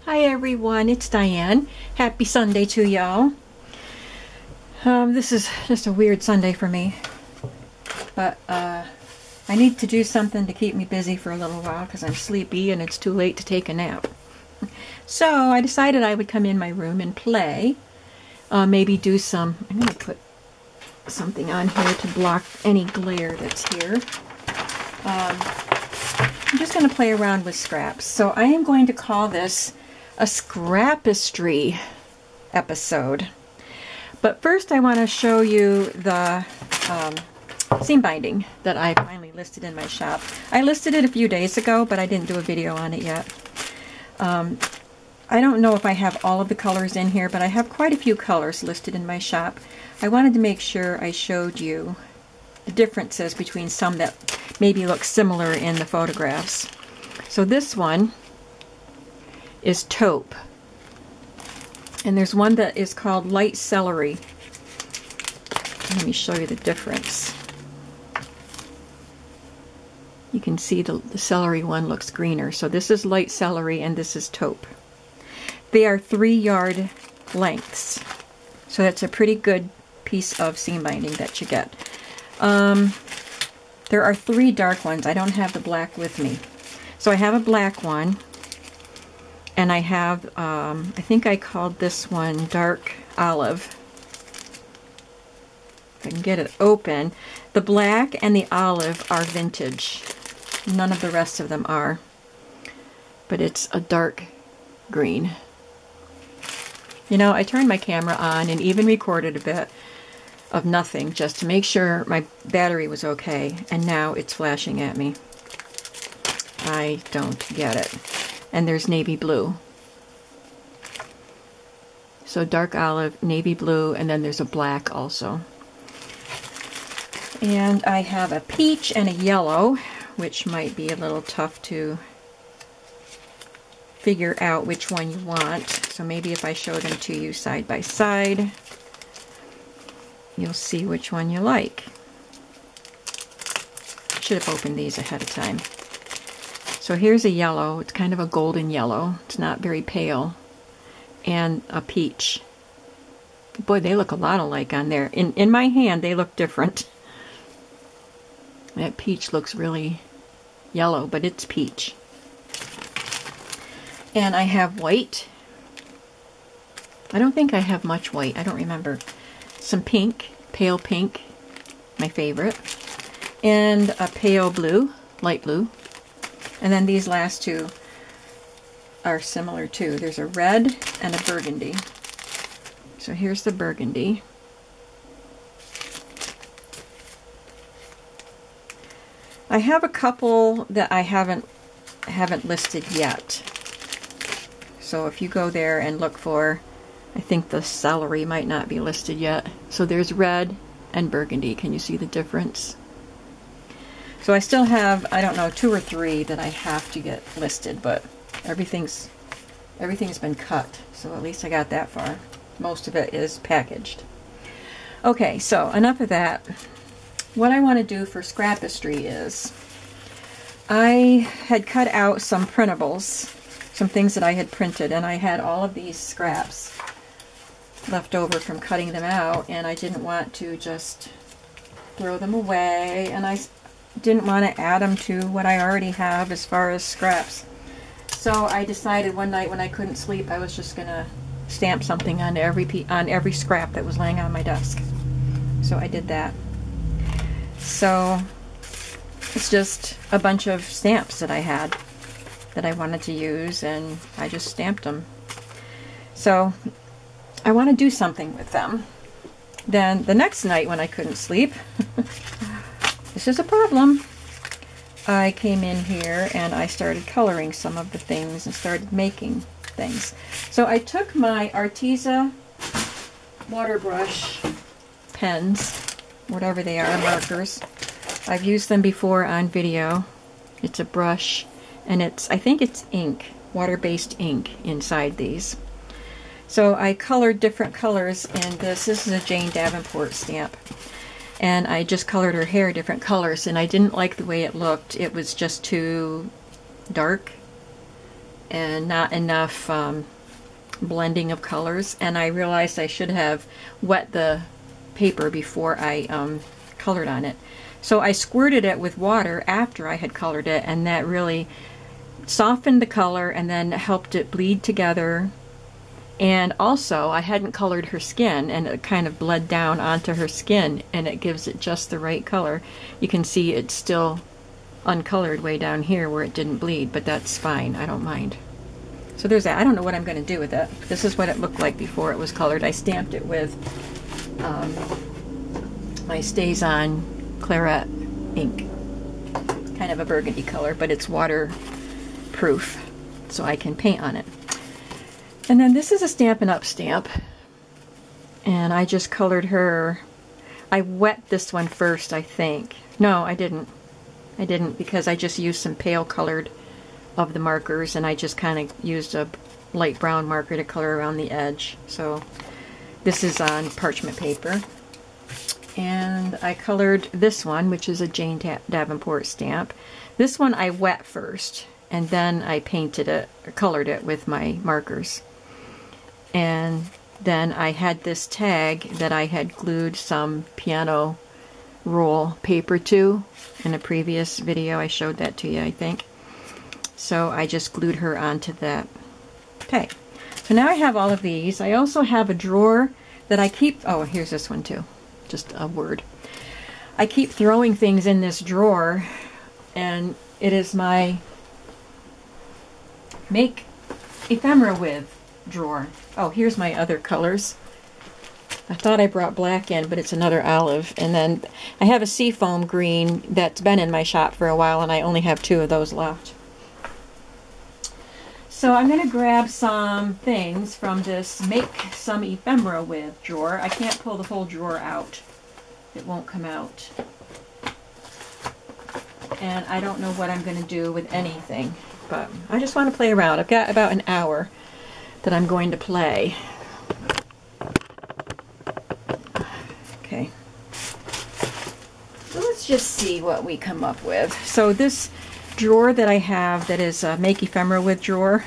Hi everyone, it's Diane. Happy Sunday to y'all. This is just a weird Sunday for me, but I need to do something to keep me busy for a little while because I'm sleepy and it's too late to take a nap. So I decided I would come in my room and play. Maybe do some, I'm going to put something on here to block any glare that's here. I'm just going to play around with scraps. So I am going to call this a Scrapistry episode. But first I want to show you the seam binding that I finally listed in my shop. I listed it a few days ago, but I didn't do a video on it yet. I don't know if I have all of the colors in here, but I have quite a few colors listed in my shop. I wanted to make sure I showed you the differences between some that maybe look similar in the photographs. So this one is taupe, and there's one that is called light celery. Let me show you the difference. You can see the celery one looks greener. So this is light celery and this is taupe. They are 3-yard lengths, so that's a pretty good piece of seam binding that you get. There are 3 dark ones. I don't have the black with me. So I have a black one, and I have, I think I called this one dark olive. If I can get it open. The black and the olive are vintage. None of the rest of them are. But it's a dark green. You know, I turned my camera on and even recorded a bit of nothing just to make sure my battery was okay, and now it's flashing at me. I don't get it. And there's navy blue. So dark olive, navy blue, and then there's a black also. And I have a peach and a yellow, which might be a little tough to figure out which one you want. So maybe if I show them to you side by side, you'll see which one you like. Should have opened these ahead of time. So here's a yellow. It's kind of a golden yellow. It's not very pale. And a peach. Boy, they look a lot alike on there. In my hand, they look different. That peach looks really yellow, but it's peach. And I have white. I don't think I have much white. I don't remember. Some pink, pale pink, my favorite. And a pale blue, light blue. And then these last two are similar too. There's a red and a burgundy. So here's the burgundy. I have a couple that I haven't listed yet. So if you go there and look for, I think the celery might not be listed yet. So there's red and burgundy. Can you see the difference? So I still have, I don't know, 2 or 3 that I have to get listed, but everything's been cut. So at least I got that far. Most of it is packaged. Okay, so enough of that. What I want to do for Scrapistry is, I had cut out some printables, some things that I had printed, and I had all of these scraps left over from cutting them out, and I didn't want to just throw them away, and I didn't want to add them to what I already have as far as scraps. So I decided one night when I couldn't sleep, I was just going to stamp something on every scrap that was laying on my desk. So I did that. So it's just a bunch of stamps that I had that I wanted to use, and I just stamped them. So I want to do something with them. Then the next night when I couldn't sleep, this is a problem. I came in here and I started coloring some of the things and started making things. So I took my Arteza water brush pens, whatever they are, markers. I've used them before on video. It's a brush, and I think it's ink, water-based ink inside these. So I colored different colors in this. This is a Jane Davenport stamp. And I just colored her hair different colors, and I didn't like the way it looked. It was just too dark. and not enough blending of colors, and I realized I should have wet the paper before I colored on it. So I squirted it with water after I had colored it, and that really softened the color and then helped it bleed together. And also, I hadn't colored her skin, and it kind of bled down onto her skin, and it gives it just the right color. You can see it's still uncolored way down here where it didn't bleed, but that's fine. I don't mind. So there's that. I don't know what I'm going to do with it. This is what it looked like before it was colored. I stamped it with my Stays On Claret ink. Kind of a burgundy color, but it's waterproof, so I can paint on it. And then this is a Stampin' Up! Stamp, and I just colored her. I wet this one first, I think. No, I didn't. I didn't, because I just used some pale colored of the markers, and I just kind of used a light brown marker to color around the edge. So this is on parchment paper. And I colored this one, which is a Jane Davenport stamp. This one I wet first, and then I painted it, or colored it with my markers. And then I had this tag that I had glued some piano roll paper to. In a previous video I showed that to you, I think. So I just glued her onto that tag. So now I have all of these. I also have a drawer that I keep, oh, here's this one too. Just a word. I keep throwing things in this drawer, and it is my Make Ephemera With drawer. Oh, here's my other colors. I thought I brought black in, but it's another olive. And then I have a seafoam green that's been in my shop for a while, and I only have 2 of those left. So I'm going to grab some things from this Make Some Ephemera With drawer. I can't pull the whole drawer out. It won't come out. And I don't know what I'm going to do with anything, but I just want to play around. I've got about an hour that I'm going to play. Okay. So let's just see what we come up with. So this drawer that I have that is a Make Ephemera With drawer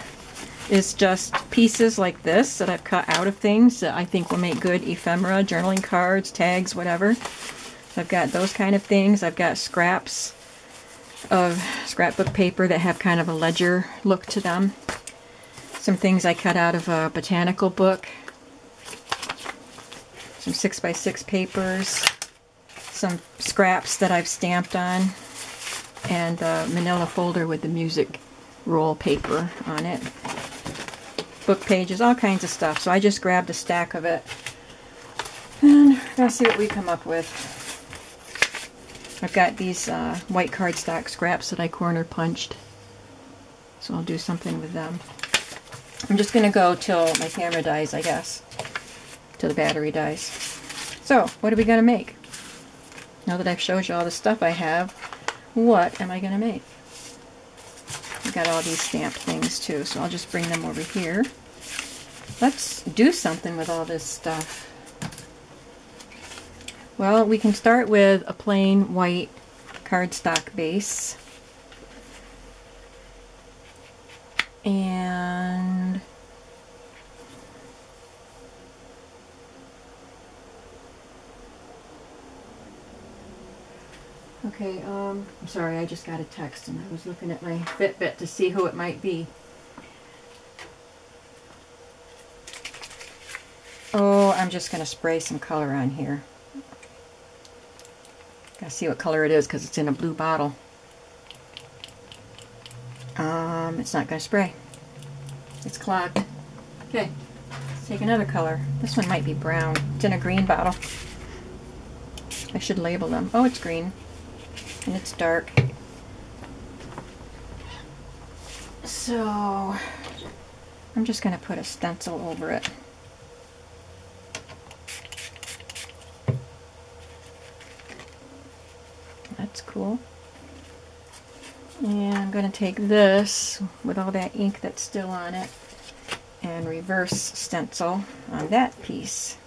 is just pieces like this that I've cut out of things that I think will make good ephemera, journaling cards, tags, whatever. So I've got those kind of things. I've got scraps of scrapbook paper that have kind of a ledger look to them. Some things I cut out of a botanical book. Some 6x6 papers. Some scraps that I've stamped on. And a manila folder with the music roll paper on it. Book pages, all kinds of stuff. So I just grabbed a stack of it. And we're going to see what we come up with. I've got these white cardstock scraps that I corner punched. So I'll do something with them. I'm just going to go till my camera dies, I guess. Till the battery dies. So, what are we going to make? Now that I've showed you all the stuff I have, what am I going to make? I've got all these stamped things too, so I'll just bring them over here. Let's do something with all this stuff. Well, we can start with a plain white cardstock base. And okay, I'm sorry, I just got a text and I was looking at my Fitbit to see who it might be. Oh, I'm just going to spray some color on here. Gotta see what color it is because it's in a blue bottle. It's not going to spray. It's clogged. Okay, let's take another color. This one might be brown. It's in a green bottle. I should label them. Oh, it's green. And it's dark. So, I'm just going to put a stencil over it. That's cool. And I'm going to take this with all that ink that's still on it and reverse stencil on that piece.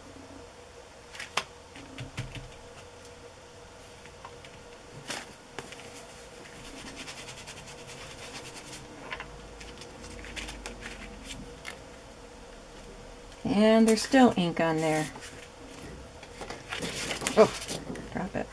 And there's still ink on there. Oh, drop it.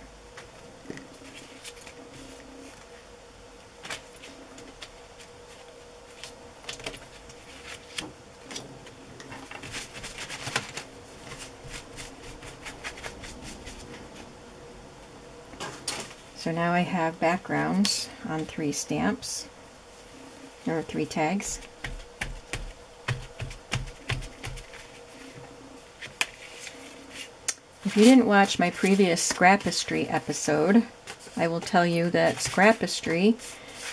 So now I have backgrounds on 3 stamps, or 3 tags. If you didn't watch my previous Scrapistry episode, I will tell you that Scrapistry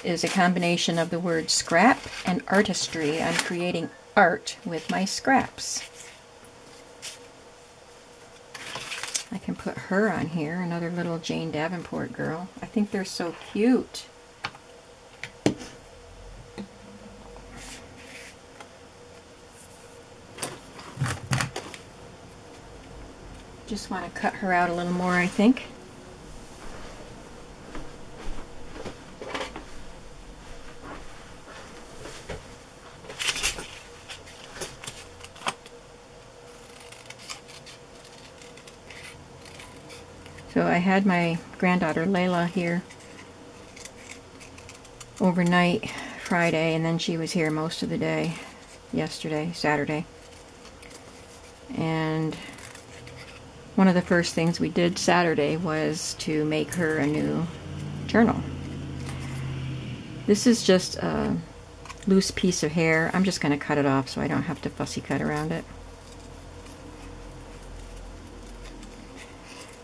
is a combination of the word scrap and artistry. I'm creating art with my scraps. I can put her on here, another little Jane Davenport girl. I think they're so cute. Just want to cut her out a little more, I think. So I had my granddaughter Layla here overnight Friday, and then she was here most of the day yesterday, Saturday. And one of the first things we did Saturday was to make her a new journal. This is just a loose piece of hair. I'm just going to cut it off so I don't have to fussy cut around it.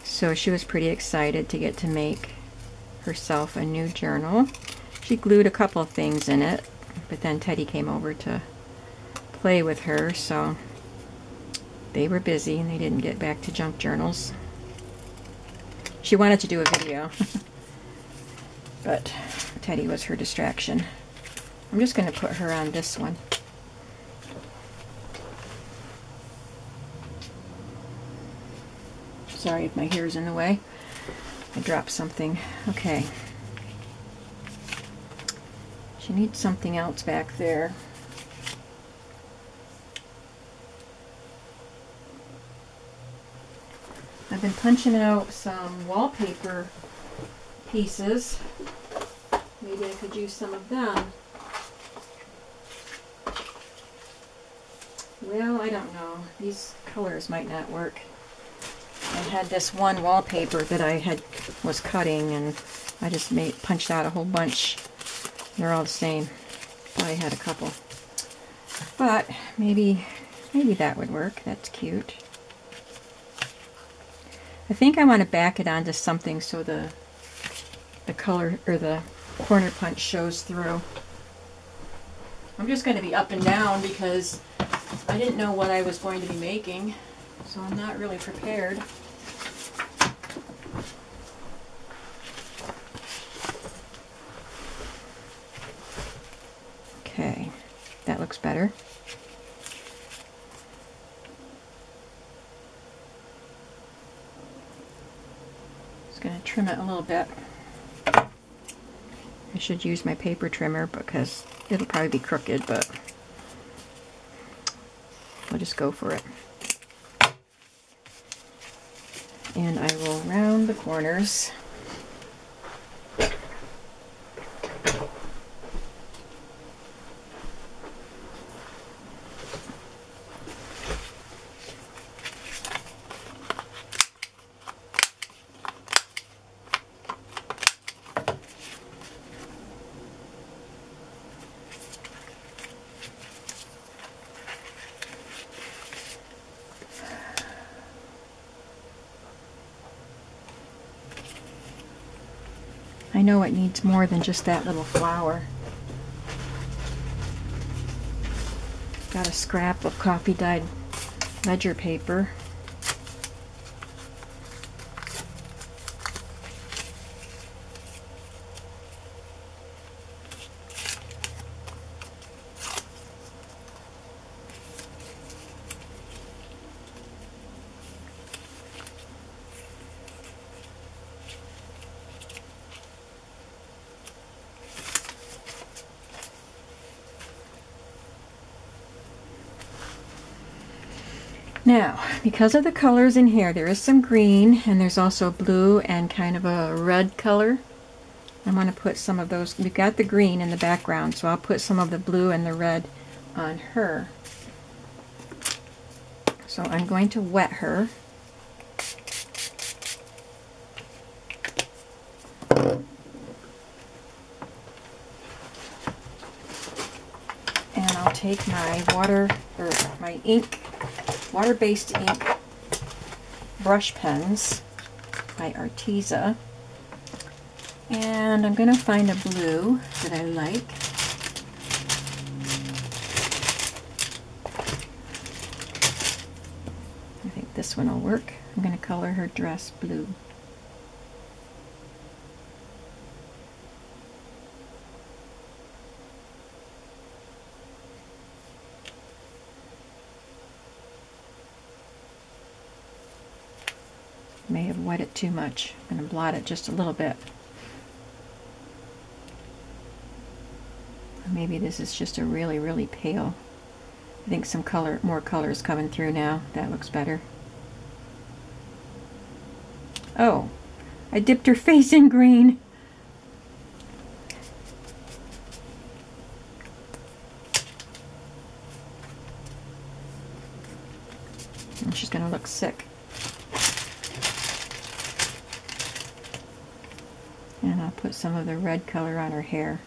So she was pretty excited to get to make herself a new journal. She glued a couple of things in it, but then Teddy came over to play with her, so they were busy and they didn't get back to junk journals. She wanted to do a video, but Teddy was her distraction. I'm just going to put her on this one. Sorry if my hair's in the way. I dropped something. Okay. She needs something else back there. I've been punching out some wallpaper pieces. Maybe I could use some of them. Well, I don't know. These colors might not work. I had this one wallpaper that I was cutting, and I just punched out a whole bunch. They're all the same. Thought I had a couple. But maybe that would work. That's cute. I think I want to back it onto something so the color or the corner punch shows through. I'm just going to be up and down because I didn't know what I was going to be making, so I'm not really prepared. Okay, that looks better. Just going to trim it a little bit. I should use my paper trimmer because it'll probably be crooked, but I'll just go for it. And I will round the corners. I know it needs more than just that little flower. Got a scrap of coffee dyed ledger paper. Now, because of the colors in here, there is some green and there's also blue and kind of a red color. I'm going to put some of those. We've got the green in the background, so I'll put some of the blue and the red on her. So I'm going to wet her. And I'll take my water-based ink brush pens by Arteza. And I'm going to find a blue that I like. I think this one will work. I'm going to color her dress blue. May have wet it too much. I'm going to blot it just a little bit. Maybe this is just a really, really pale. I think some more color is coming through now. That looks better. Oh, I dipped her face in green. And she's going to look sick. And I'll put some of the red color on her hair.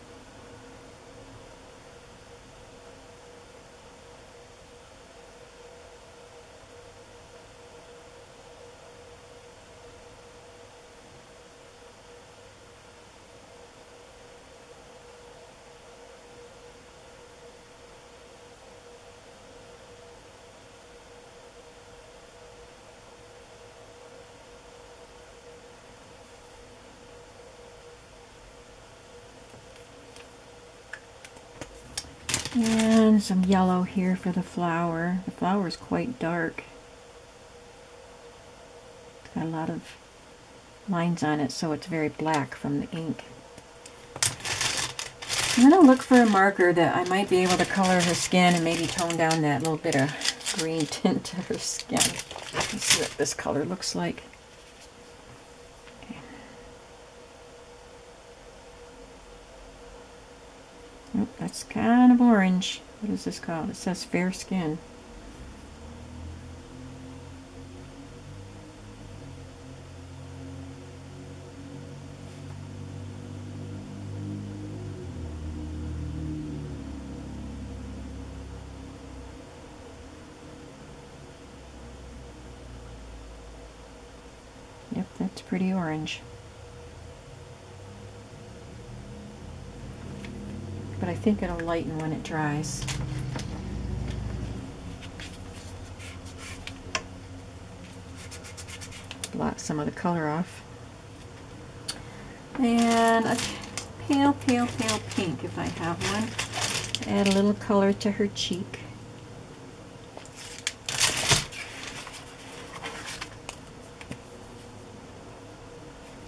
And some yellow here for the flower. The flower is quite dark. It's got a lot of lines on it, so it's very black from the ink. I'm going to look for a marker that I might be able to color her skin and maybe tone down that little bit of green tint to her skin. Let's see what this color looks like. Oh, that's kind of orange. What is this called? It says fair skin. Yep, that's pretty orange. But I think it'll lighten when it dries. Blot some of the color off. And a pale, pale, pale pink if I have one. Add a little color to her cheek.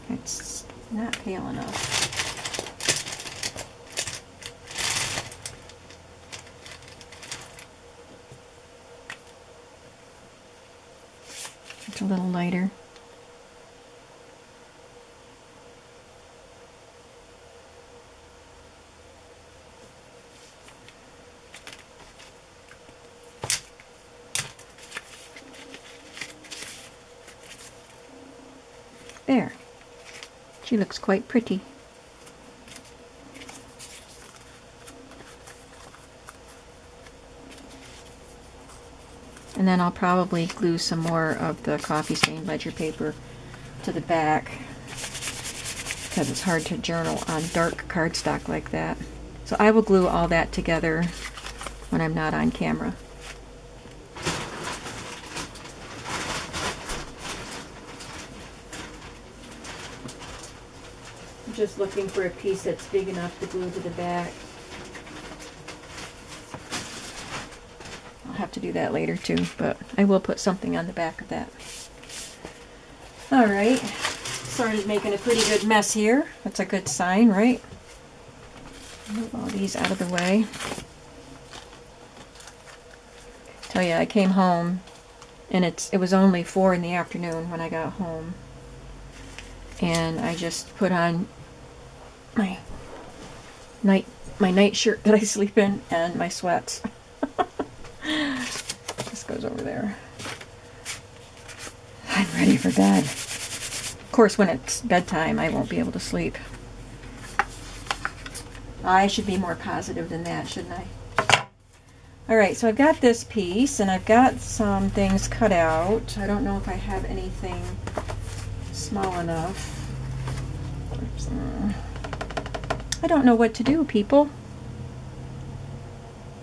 It's not pale enough. It's a little lighter. There. She looks quite pretty. And then I'll probably glue some more of the coffee stained ledger paper to the back because it's hard to journal on dark cardstock like that. So I will glue all that together when I'm not on camera. I'm just looking for a piece that's big enough to glue to the back. I'll have to do that later too, but I will put something on the back of that. Alright, started making a pretty good mess here. That's a good sign, right? Move all these out of the way. Tell you, I came home and it was only 4 in the afternoon when I got home. And I just put on my night shirt that I sleep in and my sweats. This goes over there. I'm ready for bed. Of course, when it's bedtime, I won't be able to sleep. I should be more positive than that, shouldn't I? Alright, so I've got this piece, and I've got some things cut out. I don't know if I have anything small enough. Oops. I don't know what to do, people.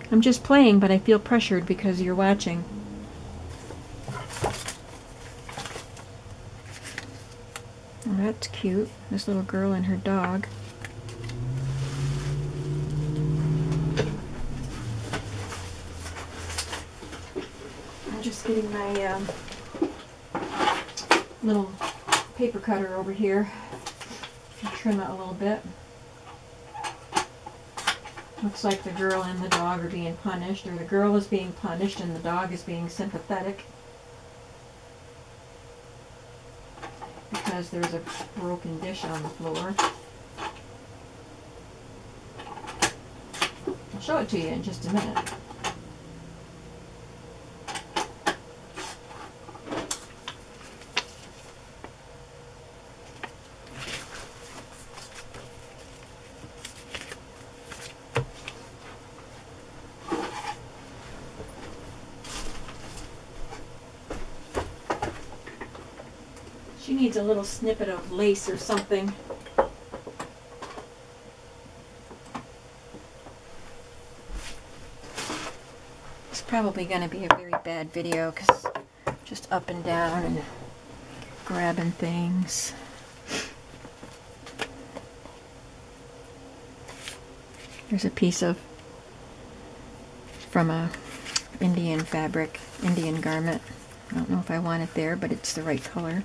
I'm just playing, but I feel pressured because you're watching. Oh, that's cute. This little girl and her dog. Just getting my little paper cutter over here to trim it a little bit. Looks like the girl and the dog are being punished, or the girl is being punished and the dog is being sympathetic because there's a broken dish on the floor. I'll show it to you in just a minute. She needs a little snippet of lace or something. It's probably going to be a very bad video because just up and down and grabbing things. There's a piece of from a Indian fabric, Indian garment. I don't know if I want it there, but it's the right color.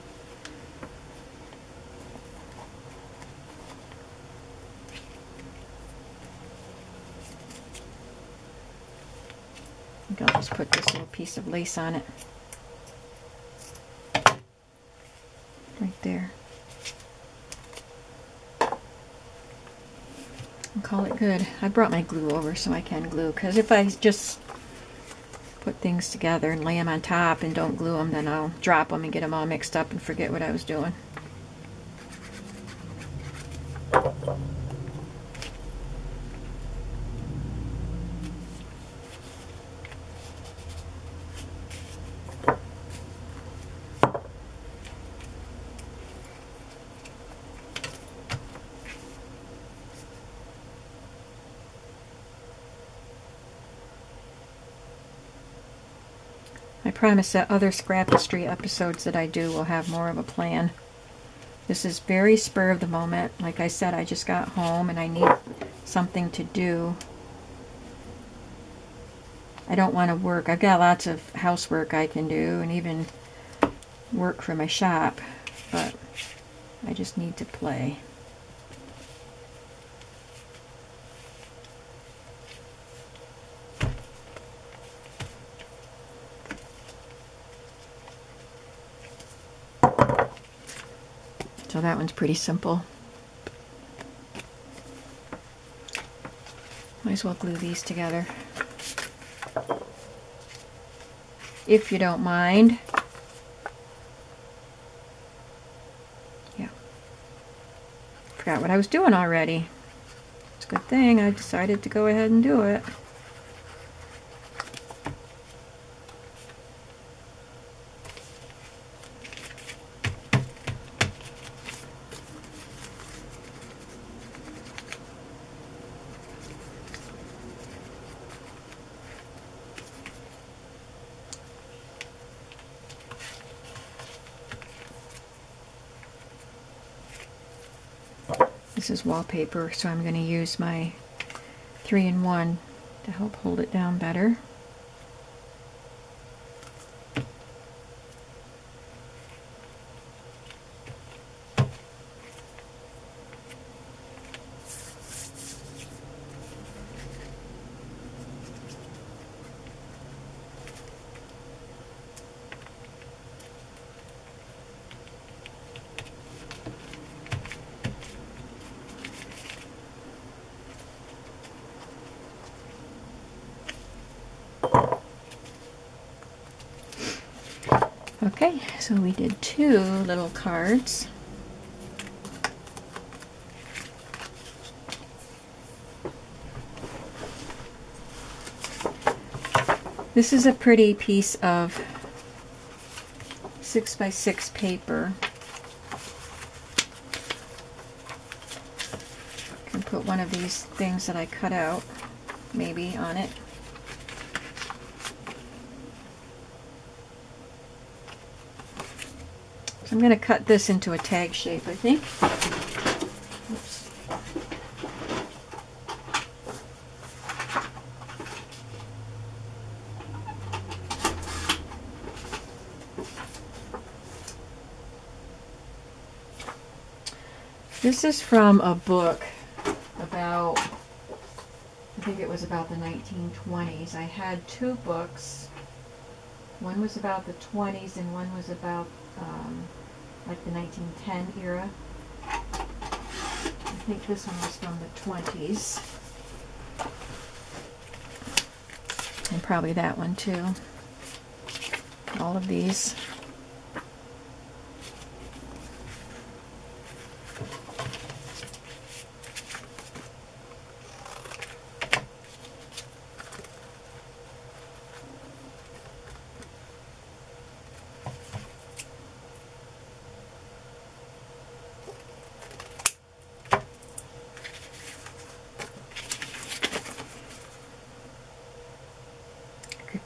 I think I'll just put this little piece of lace on it. Right there. And call it good. I brought my glue over so I can glue, because if I just put things together and lay them on top and don't glue them, then I'll drop them and get them all mixed up and forget what I was doing. I promise that other Scrapistry episodes that I do will have more of a plan. This is very spur of the moment. Like I said, I just got home and I need something to do. I don't want to work. I've got lots of housework I can do and even work for my shop, but I just need to play. So that one's pretty simple. Might as well glue these together, if you don't mind. Yeah. Forgot what I was doing already. It's a good thing I decided to go ahead and do it. This is wallpaper, so I'm going to use my 3-in-1 to help hold it down better. Okay, so we did 2 little cards. This is a pretty piece of 6x6 paper. I can put one of these things that I cut out maybe on it. So I'm going to cut this into a tag shape, I think. Oops. This is from a book about, I think it was about the 1920s. I had 2 books. One was about the 20s and one was about like the 1910 era. I think this one was from the 20s. And probably that one too. All of these.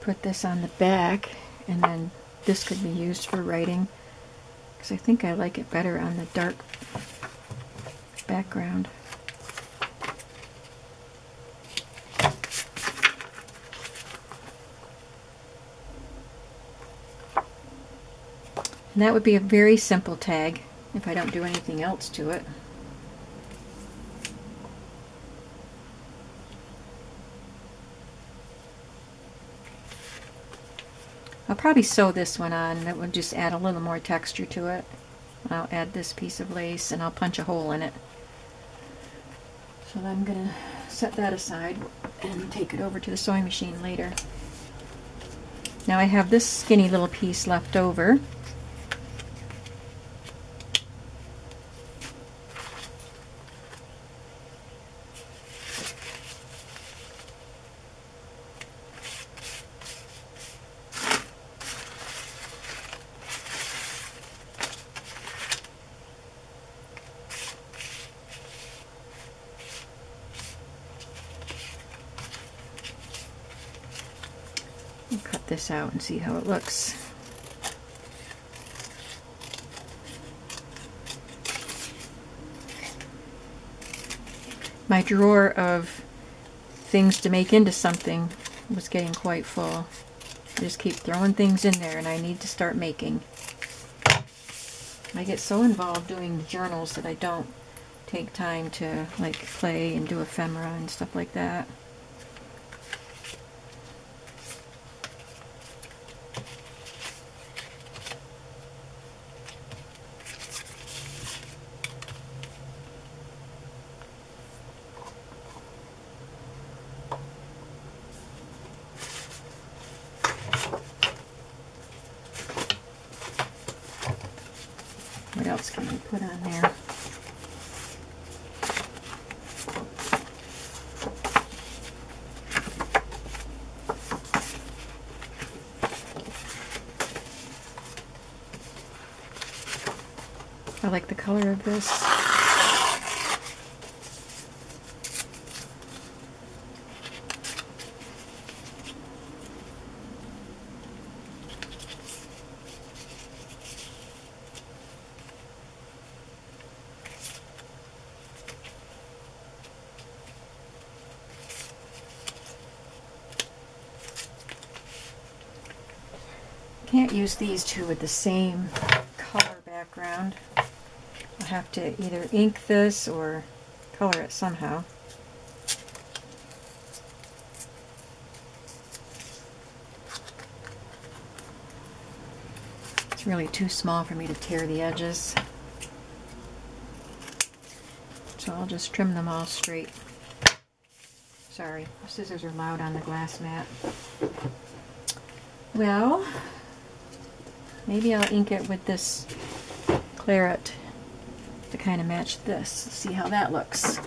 Put this on the back, and then this could be used for writing, because I think I like it better on the dark background. And that would be a very simple tag if I don't do anything else to it. I'll probably sew this one on. That would just add a little more texture to it. I'll add this piece of lace and I'll punch a hole in it. So I'm going to set that aside and take it over to the sewing machine later. Now I have this skinny little piece left over. Cut this out and see how it looks. My drawer of things to make into something was getting quite full. I just keep throwing things in there and I need to start making. I get so involved doing journals that I don't take time to like play and do ephemera and stuff like that. What else can we put on there? I like the color of this. Can't use these two with the same color background. I'll have to either ink this or color it somehow. It's really too small for me to tear the edges. So I'll just trim them all straight. Sorry, the scissors are loud on the glass mat. Well, Maybe I'll ink it with this claret to kind of match this. See how that looks.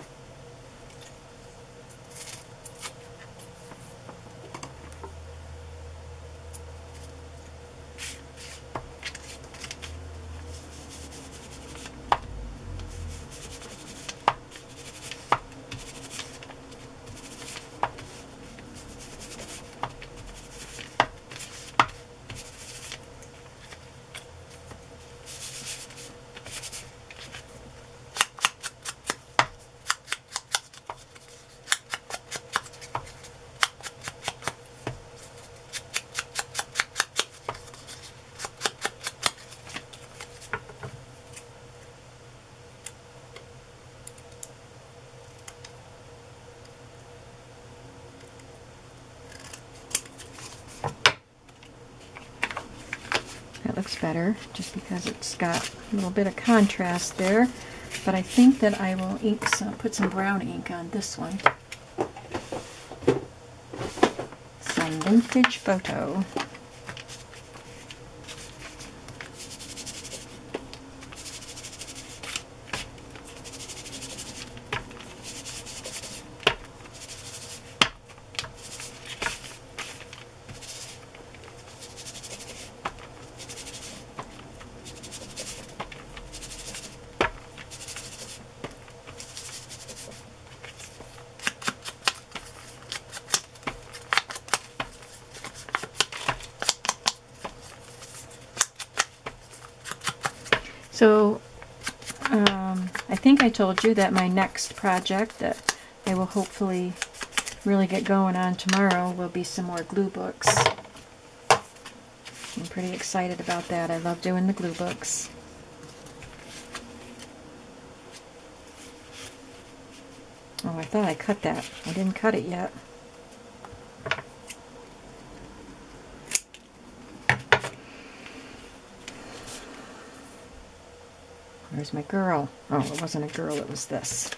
That looks better, just because it's got a little bit of contrast there. But I think that I will put some brown ink on this one. Some vintage photo. So, I think I told you that my next project that I will hopefully really get going on tomorrow will be some more glue books. I'm pretty excited about that. I love doing the glue books. Oh, I thought I cut that. I didn't cut it yet. Where's my girl? Oh, it wasn't a girl, it was this.